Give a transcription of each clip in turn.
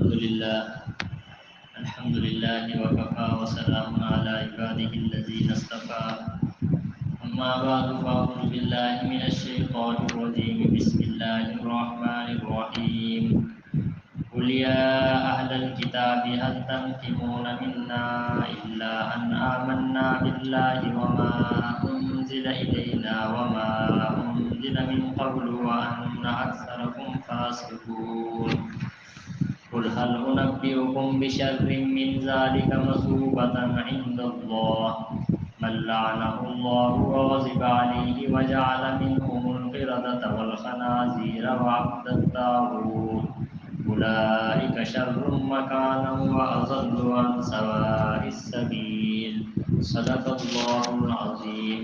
الحمد لله وكفى وسلام على عباده الذين اصطفى أما بعد فأعوذ بالله من الشيطان الرجيم بسم الله الرحمن الرحيم قل يا أهل الكتاب هل تنقمون منا إلا أن آمنا بالله وما أنزل إلينا وما أنزل من قبل وأن أكثركم فاسقون قل هل أنبئكم بشر من ذلك مثوبة عند الله من لعنه الله وغضب عليه وجعل منهم القردة والخنازير وعبد الطاغوت أولئك شر مكانا وأضل عن سواء السبيل صدق الله العظيم.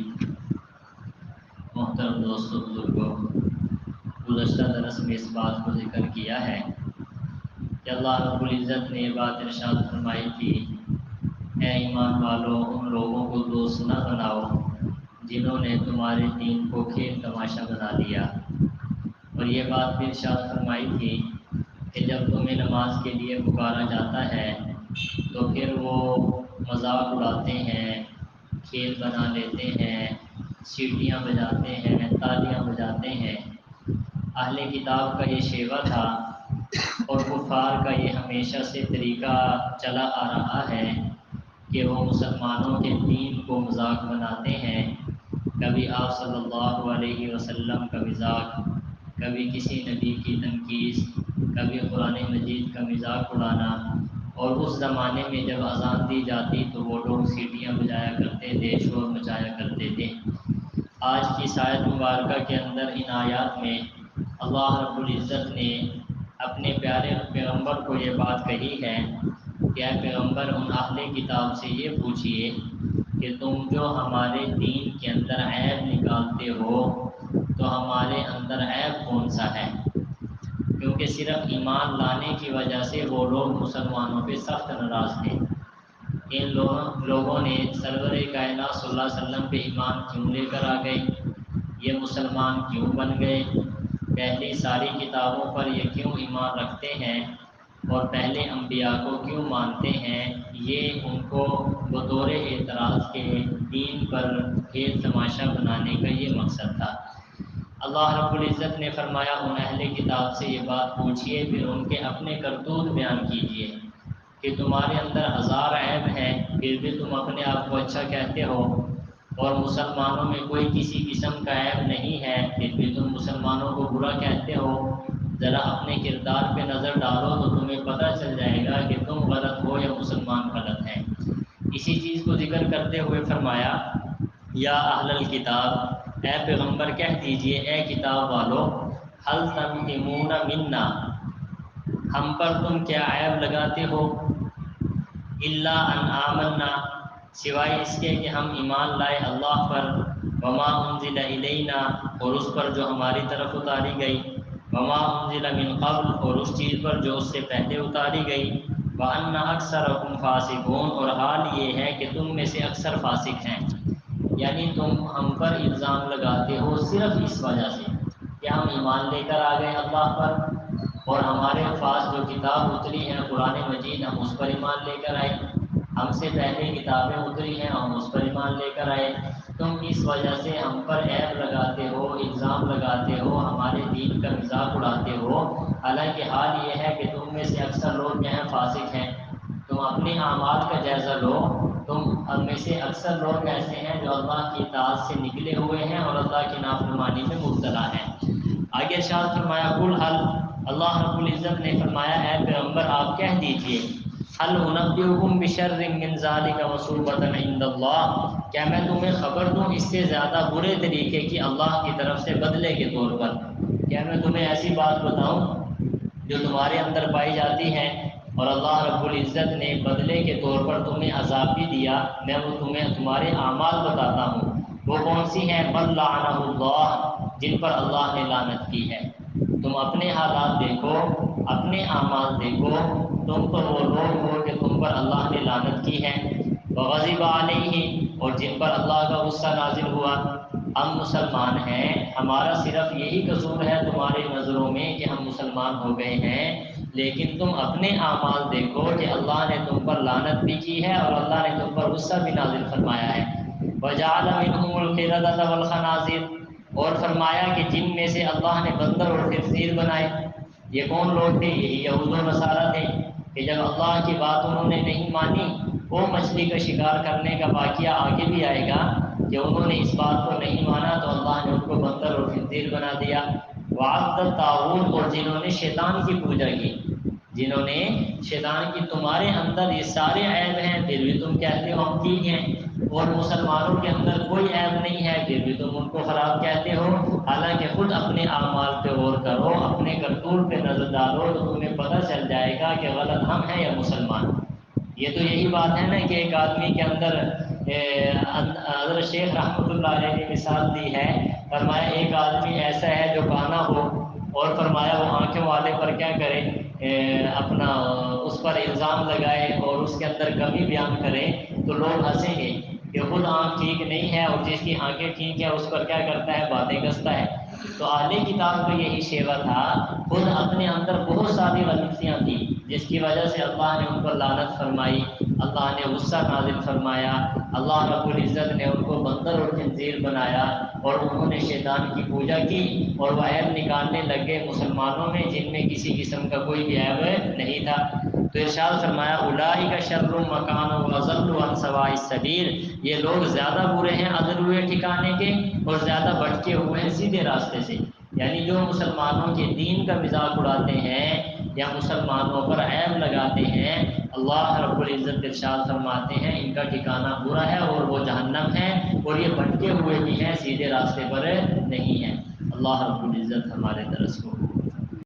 محترم دوستو بزرگوں، گزشتہ درس میں اس بات کو ذکر کیا ہے کہ اللہ رب العزت نے یہ بات ارشاد فرمائی تھی، اے ایمان والو، ان لوگوں کو دوست نہ بناؤ جنہوں نے تمہارے دین کو کھیل تماشا بنا لیا. اور یہ بات بھی ارشاد فرمائی تھی کہ جب تمہیں نماز کے لیے پکارا جاتا ہے تو پھر وہ مذاق اڑاتے ہیں، کھیل بنا لیتے ہیں، سیٹیاں بجاتے ہیں، تالیاں بجاتے ہیں. اہل کتاب کا یہ شیوہ تھا اور کفار کا یہ ہمیشہ سے طریقہ چلا آ رہا ہے کہ وہ مسلمانوں کے دین کو مذاق بناتے ہیں. کبھی آپ صلی اللہ علیہ وسلم کا مذاق، کبھی کسی نبی کی تنقید، کبھی قرآن مجید کا مذاق اڑانا. اور اس زمانے میں جب اذان دی جاتی تو وہ لوگ سیٹیاں بجایا کرتے تھے، شور مچایا کرتے تھے. آج کی آیت مبارکہ کے اندر ان آیات میں اللہ رب العزت نے اپنے پیارے پیغمبر کو یہ بات کہی ہے کہ اے پیغمبر، ان اہل کتاب سے یہ پوچھئے کہ تم جو ہمارے دین کے اندر عیب نکالتے ہو تو ہمارے اندر عیب کون سا ہے؟ کیونکہ صرف ایمان لانے کی وجہ سے وہ لوگ مسلمانوں پہ سخت ناراض تھے. ان لوگوں نے سرور کائنات صلی اللہ علیہ وسلم پہ ایمان کیوں لے کر آ گئے؟ یہ مسلمان کیوں بن گئے؟ پہلی ساری کتابوں پر یہ کیوں ایمان رکھتے ہیں اور پہلے انبیاء کو کیوں مانتے ہیں؟ یہ ان کو بطور اعتراض کے دین پر کھیل تماشا بنانے کا یہ مقصد تھا. اللہ رب العزت نے فرمایا ان اہل کتاب سے یہ بات پوچھئے، پھر ان کے اپنے کرتوت بیان کیجئے کہ تمہارے اندر ہزار عیب ہیں پھر بھی تم اپنے آپ کو اچھا کہتے ہو، اور مسلمانوں میں کوئی کسی قسم کا عیب نہیں ہے پھر بھی تم مسلمانوں کو برا کہتے ہو. ذرا اپنے کردار پہ نظر ڈالو تو تمہیں پتہ چل جائے گا کہ تم غلط ہو یا مسلمان غلط ہیں. اسی چیز کو ذکر کرتے ہوئے فرمایا یا اہل الکتاب، اے پیغمبر کہہ دیجئے اے کتاب والو، هل تنقمون منا، ہم پر تم کیا عیب لگاتے ہو؟ الا ان آمنا، سوائے اس کے کہ ہم ایمان لائے اللہ پر، وما انزل الینا، اور اس پر جو ہماری طرف اتاری گئی، وما انزل من قبل، اور اس چیز پر جو اس سے پہلے اتاری گئی، وان اکثرکم فاسقون، اور حال یہ ہے کہ تم میں سے اکثر فاسق ہیں. یعنی تم ہم پر الزام لگاتے ہو صرف اس وجہ سے کہ ہم ایمان لے کر آ گئے اللہ پر اور ہمارے پاس جو کتاب اتری ہے قرآن مجید ہم اس پر ایمان لے کر آئے، ہم سے پہلے کتابیں اتری ہیں ہم اس پر ایمان لے کر آئے. تم اس وجہ سے ہم پر عیب لگاتے ہو، الزام لگاتے ہو، ہمارے دین کا مذاق اڑاتے ہو، حالانکہ حال یہ ہے کہ تم میں سے اکثر لوگ جو ہیں فاسق ہیں. تم اپنے اعمال کا جائزہ لو، تم ہم میں سے اکثر لوگ ایسے ہیں جو اللہ کی اطاعت سے نکلے ہوئے ہیں اور اللہ کی نافرمانی میں مبتلا ہیں. آگے ارشاد فرمایا قل حل، اللہ رب العزت نے فرمایا اے پیغمبر آپ کہہ دیجئے هل انبئکم بشر من ذلک مثوبۃ عند اللہ، کیا میں تمہیں خبر دوں اس سے زیادہ برے طریقے کی اللہ کی طرف سے بدلے کے طور پر؟ کیا میں تمہیں ایسی بات بتاؤں جو تمہارے اندر پائی جاتی ہے اور اللہ رب العزت نے بدلے کے طور پر تمہیں عذاب بھی دیا؟ میں وہ تمہیں تمہارے اعمال بتاتا ہوں. وہ کون سی ہیں؟ من لعنہ اللہ، جن پر اللہ نے لعنت کی ہے. تم اپنے حالات دیکھو، اپنے اعمال دیکھو، تم تو وہ لوگ ہو کہ تم پر اللہ نے لعنت کی ہے. وغضب علیہ، اور جن پر اللہ کا غصہ نازل ہوا. ہم مسلمان ہیں، ہمارا صرف یہی قصور ہے تمہاری نظروں میں کہ ہم مسلمان ہو گئے ہیں، لیکن تم اپنے اعمال دیکھو کہ اللہ نے تم پر لعنت بھی کی ہے اور اللہ نے تم پر غصہ بھی نازل فرمایا ہے۔ وَجَعَلَ مِنْهُمُ الْقِرَدَةَ وَالْخَنَازِيرَ، اور فرمایا کہ جن میں سے اللہ نے بندر اور خنزیر بنائے۔ یہ کون لوگ تھے؟ یہی یہود و نصارہ تھے کہ جب اللہ کی بات انہوں نے نہیں مانی، وہ مچھلی کا شکار کرنے کا واقعہ آگے بھی آئے گا کہ انہوں نے اس بات کو نہیں مانا تو اللہ نے ان کو بندر اور خنزیر بنا دیا۔ وعبد الطاغوت، اور جنہوں نے شیطان کی پوجا کی، جنہوں نے شیطان کی، تمہارے اندر یہ سارے عیب ہیں پھر بھی تم کہتے ہو ہم ٹھیک ہیں، اور مسلمانوں کے اندر کوئی عیب نہیں ہے پھر بھی تم ان کو خراب کہتے ہو، حالانکہ خود اپنے اعمال پہ غور کرو، اپنے کرتوت پہ نظر ڈالو تو تمہیں پتہ چل جائے گا کہ غلط ہم ہیں یا مسلمان۔ یہ تو یہی بات ہے نا کہ ایک آدمی کے اندر حضرت شیخ رحمۃ اللہ علیہ نے مثال دی ہے، فرمایا ایک آدمی ایسا ہے جو کانا ہو، اور فرمایا وہ آنکھوں والے پر کیا کرے، اپنا اس پر الزام لگائے اور اس کے اندر کمی بیان کرے تو لوگ ہنسیں گے کہ خود آنکھ ٹھیک نہیں ہے اور جس کی آنکھیں ٹھیک ہے اس پر کیا کرتا ہے، باتیں کستا ہے۔ تو اہل کتاب کا یہی شیوا تھا، خود اپنے اندر بہت ساری غلطیاں تھیں جس کی وجہ سے اللہ نے ان پر لعنت فرمائی، اللہ نے غصہ نازل فرمایا، اللہ رب العزت نے ان کو بندر اور خنزیر بنایا، اور انہوں نے شیطان کی پوجا کی اور وہ عیب نکالنے لگے مسلمانوں میں جن میں کسی قسم کا کوئی بھی عیب نہیں تھا۔ تو ارشاد فرمایا اولئک شر مکان واضل عن سواء السبیل، یہ لوگ زیادہ برے ہیں اضل ہوئے ٹھکانے کے اور زیادہ بھٹکے ہوئے ہیں سیدھے راستے سے، یعنی جو مسلمانوں کے دین کا مذاق اڑاتے ہیں یا مسلمانوں پر عیب لگاتے ہیں، اللہ رب العزت ارشاد فرماتے ہیں ان کا ٹھکانہ برا ہے اور وہ جہنم ہے، اور یہ بھٹکے ہوئے بھی ہیں، سیدھے راستے پر نہیں ہیں۔ اللہ رب العزت ہمارے درس کو